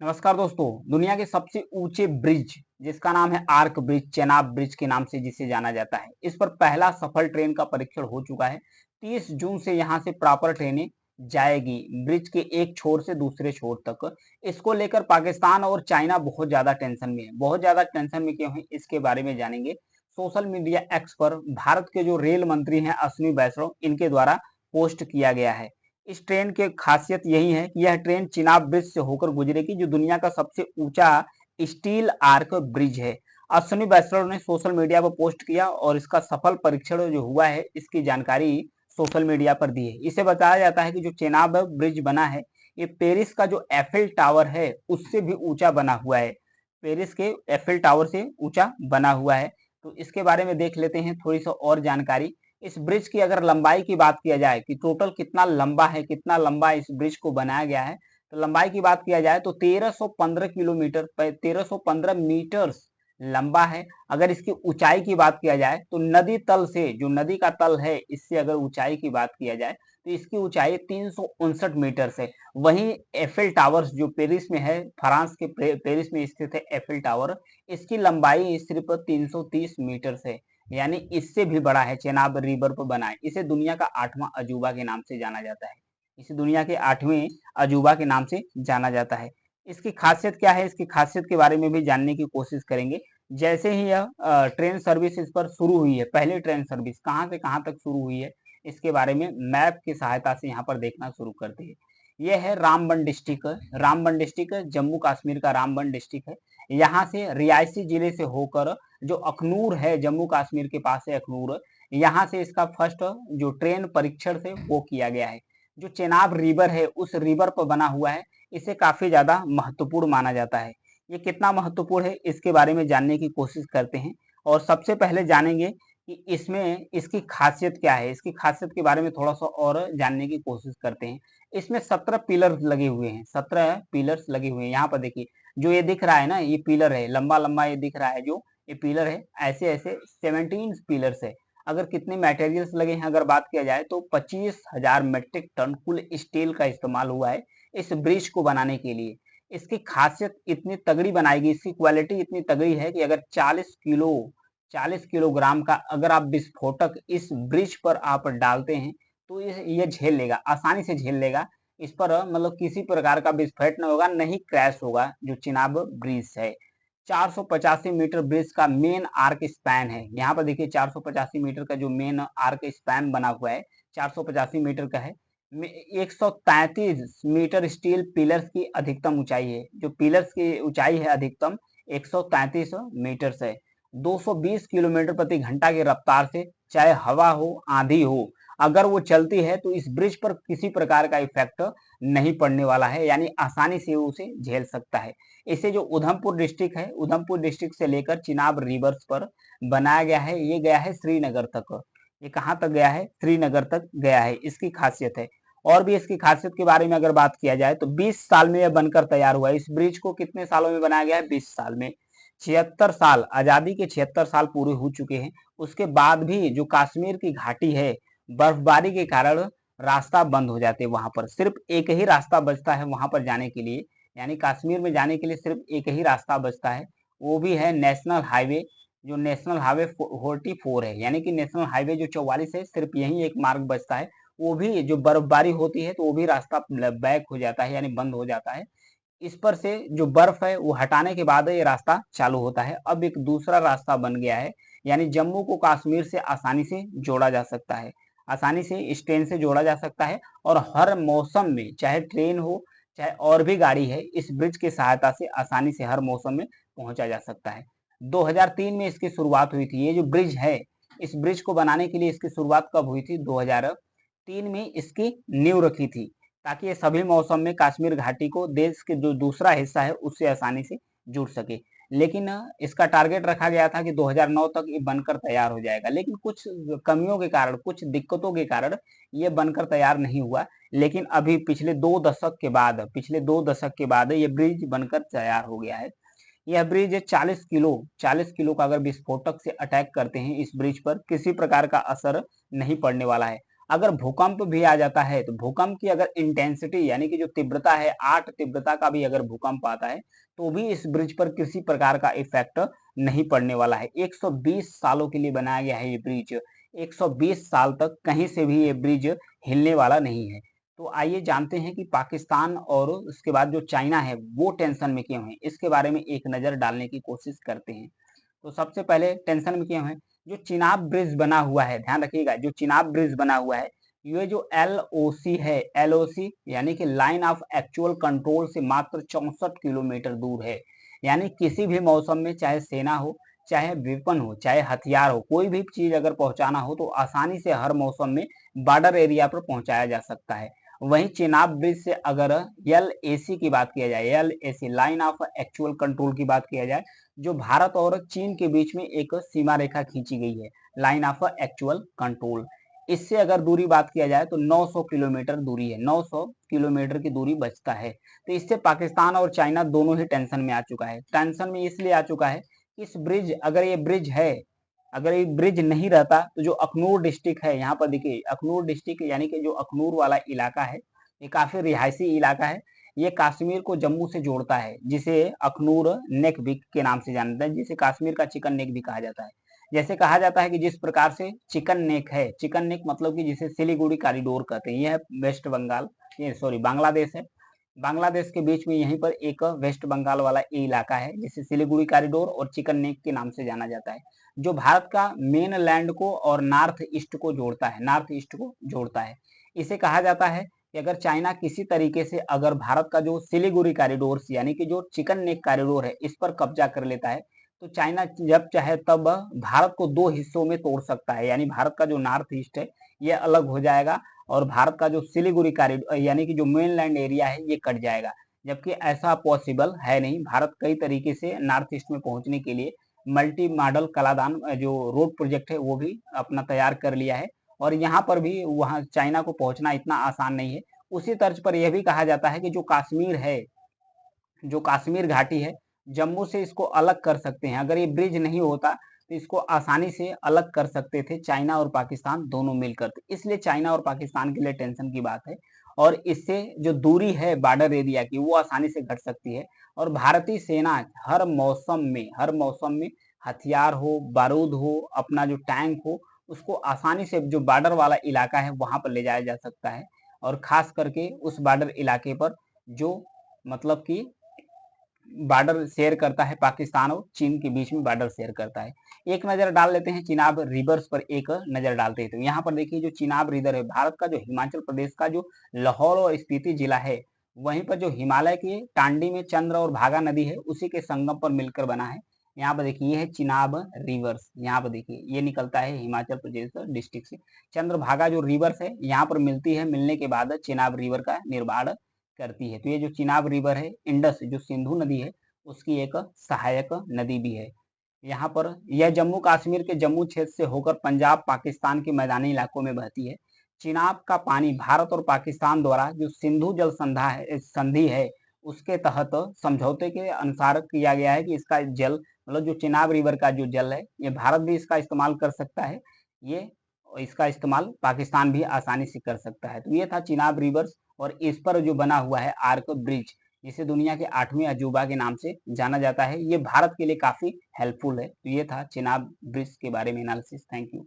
नमस्कार दोस्तों। दुनिया के सबसे ऊंचे ब्रिज जिसका नाम है आर्क ब्रिज, चेनाब ब्रिज के नाम से जिसे जाना जाता है, इस पर पहला सफल ट्रेन का परीक्षण हो चुका है। 30 जून से यहां से प्रॉपर ट्रेनें जाएगी ब्रिज के एक छोर से दूसरे छोर तक। इसको लेकर पाकिस्तान और चाइना बहुत ज्यादा टेंशन में है। बहुत ज्यादा टेंशन में क्यों है, इसके बारे में जानेंगे। सोशल मीडिया एक्स पर भारत के जो रेल मंत्री हैं अश्विनी वैष्णव, इनके द्वारा पोस्ट किया गया है। इस ट्रेन की खासियत यही है कि यह ट्रेन चिनाब ब्रिज से होकर गुजरेगी, जो दुनिया का सबसे ऊंचा स्टील आर्क ब्रिज है। अश्विनी वैष्णव ने सोशल मीडिया पर पोस्ट किया और इसका सफल परीक्षण जो हुआ है, इसकी जानकारी सोशल मीडिया पर दी है। इसे बताया जाता है कि जो चेनाब ब्रिज बना है, ये पेरिस का जो एफिल टावर है उससे भी ऊंचा बना हुआ है। पेरिस के एफिल टावर से ऊंचा बना हुआ है। तो इसके बारे में देख लेते हैं थोड़ी सी और जानकारी। इस ब्रिज की अगर लंबाई की बात किया जाए कि टोटल कितना लंबा है, कितना लंबा इस ब्रिज को बनाया गया है, तो लंबाई की बात किया जाए तो 1315 किलोमीटर 1315 मीटर लंबा है। अगर इसकी ऊंचाई की बात किया जाए तो नदी तल से, जो नदी का तल है, इससे अगर ऊंचाई की बात किया जाए तो इसकी ऊंचाई 359 मीटर है। वहीं एफिल टावर्स जो पेरिस में है, फ्रांस के पेरिस में स्थित है एफिल टावर, इसकी लंबाई सिर्फ 330 मीटर है। यानी इससे भी बड़ा है, चेनाब रिवर पर बना है। इसे दुनिया का 8वां अजूबा के नाम से जाना जाता है। इसे दुनिया के 8वें अजूबा के नाम से जाना जाता है। इसकी खासियत क्या है, इसकी खासियत के बारे में भी जानने की कोशिश करेंगे। जैसे ही यह ट्रेन सर्विस इस पर शुरू हुई है, पहली ट्रेन सर्विस कहाँ से कहाँ तक शुरू हुई है, इसके बारे में मैप की सहायता से यहाँ पर देखना शुरू करते हैं। यह है रामबन डिस्ट्रिक्ट। रामबन डिस्ट्रिक्ट जम्मू कश्मीर का रामबन डिस्ट्रिक्ट है। यहाँ से रियासी जिले से होकर जो अखनूर है, जम्मू कश्मीर के पास है अखनूर, यहाँ से इसका फर्स्ट जो ट्रेन परीक्षण से वो किया गया है। जो चेनाब रिवर है उस रिवर पर बना हुआ है। इसे काफी ज्यादा महत्वपूर्ण माना जाता है। ये कितना महत्वपूर्ण है, इसके बारे में जानने की कोशिश करते हैं। और सबसे पहले जानेंगे कि इसमें इसकी खासियत क्या है। इसकी खासियत के बारे में थोड़ा सा और जानने की कोशिश करते हैं। इसमें 17 पिलर्स लगे हुए हैं, 17 पिलर्स लगे हुए हैं। यहाँ पर देखिए, जो ये दिख रहा है ना, ये पिलर है, लंबा लंबा ये दिख रहा है, जो ये पिलर है, ऐसे ऐसे 17 पिलर्स है। अगर कितने मटेरियल्स लगे हैं अगर बात किया जाए तो 25,000 मेट्रिक टन कुल स्टील का इस्तेमाल हुआ है इस ब्रिज को बनाने के लिए। इसकी खासियत इतनी तगड़ी बनाएगी, इसकी क्वालिटी इतनी तगड़ी है कि अगर 40 किलोग्राम का अगर आप विस्फोटक इस ब्रिज पर आप डालते हैं तो ये झेल लेगा, आसानी से झेल लेगा। इस पर मतलब किसी प्रकार का विस्फोट नहीं होगा, नहीं क्रैश होगा। जो चिनाब ब्रिज है, 485 मीटर ब्रिज का मेन आर्क स्पैन है। यहाँ पर देखिए 485 मीटर का जो मेन आर्क स्पैन बना हुआ है, 485 मीटर का है। 133 मीटर स्टील पिलर्स की अधिकतम ऊंचाई है। जो पिलर्स की ऊंचाई है अधिकतम 133 मीटर है। 220 किलोमीटर प्रति घंटा की रफ्तार से, चाहे हवा हो आंधी हो, अगर वो चलती है तो इस ब्रिज पर किसी प्रकार का इफेक्ट नहीं पड़ने वाला है, यानी आसानी से उसे झेल सकता है। इसे जो उधमपुर डिस्ट्रिक्ट है, उधमपुर डिस्ट्रिक्ट से लेकर चिनाब रिवर्स पर बनाया गया है। ये गया है श्रीनगर तक। ये कहाँ तक गया है? श्रीनगर तक गया है। इसकी खासियत है। और भी इसकी खासियत के बारे में अगर बात किया जाए तो 20 साल में यह बनकर तैयार हुआ है। इस ब्रिज को कितने सालों में बनाया गया है? 20 साल में। 76 साल, आजादी के 76 साल पूरे हो चुके हैं। उसके बाद भी जो कश्मीर की घाटी है, बर्फबारी के कारण रास्ता बंद हो जाते हैं। वहां पर सिर्फ एक ही रास्ता बचता है वहां पर जाने के लिए, यानी कश्मीर में जाने के लिए सिर्फ एक ही रास्ता बचता है। वो भी है नेशनल हाईवे। जो नेशनल हाईवे 44 है, यानी कि नेशनल हाईवे जो 44 है, सिर्फ यही एक मार्ग बचता है। वो भी जो बर्फबारी होती है तो वो भी रास्ता बैक हो जाता है, यानी बंद हो जाता है। इस पर से जो बर्फ है वो हटाने के बाद ये रास्ता चालू होता है। अब एक दूसरा रास्ता बन गया है, यानी जम्मू को कश्मीर से आसानी से जोड़ा जा सकता है। आसानी से इस ट्रेन से जोड़ा जा सकता है और हर मौसम में, चाहे ट्रेन हो चाहे और भी गाड़ी है, इस ब्रिज की सहायता से आसानी से हर मौसम में पहुंचा जा सकता है। 2003 में इसकी शुरुआत हुई थी। ये जो ब्रिज है, इस ब्रिज को बनाने के लिए इसकी शुरुआत कब हुई थी? 2003 में इसकी नींव रखी थी, ताकि ये सभी मौसम में कश्मीर घाटी को देश के जो दूसरा हिस्सा है उससे आसानी से जुड़ सके। लेकिन इसका टारगेट रखा गया था कि 2009 तक ये बनकर तैयार हो जाएगा, लेकिन कुछ कमियों के कारण, कुछ दिक्कतों के कारण ये बनकर तैयार नहीं हुआ। लेकिन अभी पिछले 2 दशक के बाद ये ब्रिज बनकर तैयार हो गया है। यह ब्रिज 40 किलो का अगर विस्फोटक से अटैक करते हैं, इस ब्रिज पर किसी प्रकार का असर नहीं पड़ने वाला है। अगर भूकंप भी आ जाता है तो भूकंप की अगर इंटेंसिटी यानी कि जो तीव्रता है 8 तीव्रता का भी अगर भूकंप आता है तो भी इस ब्रिज पर किसी प्रकार का इफेक्ट नहीं पड़ने वाला है। 120 सालों के लिए बनाया गया है ये ब्रिज। 120 साल तक कहीं से भी ये ब्रिज हिलने वाला नहीं है। तो आइए जानते हैं कि पाकिस्तान और उसके बाद जो चाइना है वो टेंशन में क्यों है, इसके बारे में एक नजर डालने की कोशिश करते हैं। तो सबसे पहले टेंशन में क्यों है, जो चिनाब ब्रिज बना हुआ है, ध्यान रखिएगा, जो चिनाब ब्रिज बना हुआ है ये जो एलओसी है, एलओसी यानी कि लाइन ऑफ एक्चुअल कंट्रोल से मात्र 64 किलोमीटर दूर है। यानी किसी भी मौसम में चाहे सेना हो, चाहे वेपन हो, चाहे हथियार हो, कोई भी चीज अगर पहुंचाना हो तो आसानी से हर मौसम में बॉर्डर एरिया पर पहुंचाया जा सकता है। वहीं चिनाब ब्रिज से अगर एल की बात किया जाए, L line of actual control की बात किया जाए, जो भारत और चीन के बीच में एक सीमा रेखा खींची गई है, लाइन ऑफ एक्चुअल कंट्रोल, इससे अगर दूरी बात किया जाए तो 900 किलोमीटर दूरी है, 900 किलोमीटर की दूरी बचता है। तो इससे पाकिस्तान और चाइना दोनों ही टेंशन में आ चुका है। टेंशन में इसलिए आ चुका है कि इस ब्रिज, अगर ये ब्रिज है, अगर ये ब्रिज नहीं रहता तो जो अखनूर डिस्ट्रिक्ट है, यहाँ पर देखिए अखनूर डिस्ट्रिक्ट यानी कि जो अखनूर वाला इलाका है ये काफी रिहायशी इलाका है। ये कश्मीर को जम्मू से जोड़ता है, जिसे अखनूर नेक भी के नाम से जाना जाता है, जिसे कश्मीर का चिकन नेक भी कहा जाता है। जैसे कहा जाता है कि जिस प्रकार से चिकन नेक है, चिकन नेक मतलब कि जिसे सिलीगुड़ी कॉरिडोर कहते हैं, यह वेस्ट बंगाल, ये सॉरी बांग्लादेश है, बांग्लादेश के बीच में यहीं पर एक वेस्ट बंगाल वाला ये इलाका है जिसे सिलीगुड़ी कॉरिडोर और चिकन नेक के नाम से जाना जाता है, जो भारत का मेन लैंड को और नॉर्थ ईस्ट को जोड़ता है, नॉर्थ ईस्ट को जोड़ता है। इसे कहा जाता है कि अगर चाइना किसी तरीके से अगर भारत का जो सिलीगुड़ी कॉरिडोर यानी कि जो चिकन नेक कॉरिडोर है इस पर कब्जा कर लेता है तो चाइना जब चाहे तब भारत को दो हिस्सों में तोड़ सकता है। यानी भारत का जो नॉर्थ ईस्ट है ये अलग हो जाएगा और भारत का जो सिलीगुड़ी कॉरिडोर यानी कि जो मेनलैंड एरिया है ये कट जाएगा, जबकि ऐसा पॉसिबल है नहीं। भारत कई तरीके से नॉर्थ ईस्ट में पहुंचने के लिए मल्टी मॉडल कलादान जो रोड प्रोजेक्ट है वो भी अपना तैयार कर लिया है और यहाँ पर भी वहाँ चाइना को पहुंचना इतना आसान नहीं है। उसी तर्ज पर यह भी कहा जाता है कि जो कश्मीर है, जो कश्मीर घाटी है, जम्मू से इसको अलग कर सकते हैं। अगर ये ब्रिज नहीं होता तो इसको आसानी से अलग कर सकते थे चाइना और पाकिस्तान दोनों मिलकर। तो इसलिए चाइना और पाकिस्तान के लिए टेंशन की बात है और इससे जो दूरी है बॉर्डर एरिया की वो आसानी से घट सकती है और भारतीय सेना हर मौसम में हथियार हो, बारूद हो, अपना जो टैंक हो, उसको आसानी से जो बॉर्डर वाला इलाका है वहां पर ले जाया जा सकता है और खास करके उस बॉर्डर इलाके पर जो मतलब कि बॉर्डर शेयर करता है, पाकिस्तान और चीन के बीच में बॉर्डर शेयर करता है। एक नजर डाल लेते हैं चिनाब रिवर्स पर, एक नजर डालते हैं तो यहाँ पर देखिए जो चिनाब रिवर है भारत का जो हिमाचल प्रदेश का जो लाहौल और स्पीति जिला है वहीं पर जो हिमालय के टांडी में चंद्र और भागा नदी है उसी के संगम पर मिलकर बना है। यहाँ पर देखिए ये है चिनाब रिवर्स, यहाँ पर देखिए ये निकलता है हिमाचल प्रदेश डिस्ट्रिक्ट से। चंद्रभागा जो रिवर्स है यहाँ पर मिलती है, मिलने के बाद चिनाब रिवर का निर्माण करती है। तो ये जो चिनाब रिवर है इंडस जो सिंधु नदी है उसकी एक सहायक नदी भी है। यहाँ पर यह जम्मू कश्मीर के जम्मू क्षेत्र से होकर पंजाब पाकिस्तान के मैदानी इलाकों में बहती है। चिनाब का पानी भारत और पाकिस्तान द्वारा जो सिंधु जल संधि है उसके तहत समझौते के अनुसार किया गया है कि इसका जल मतलब जो चिनाब रिवर का जो जल है ये भारत भी इसका इस्तेमाल कर सकता है, ये इसका इस्तेमाल पाकिस्तान भी आसानी से कर सकता है। तो ये था चिनाब रिवर्स और इस पर जो बना हुआ है आर्क ब्रिज जिसे दुनिया के 8वें अजूबा के नाम से जाना जाता है, ये भारत के लिए काफी हेल्पफुल है। तो ये था चिनाब ब्रिज के बारे में एनालिसिस। Thank you.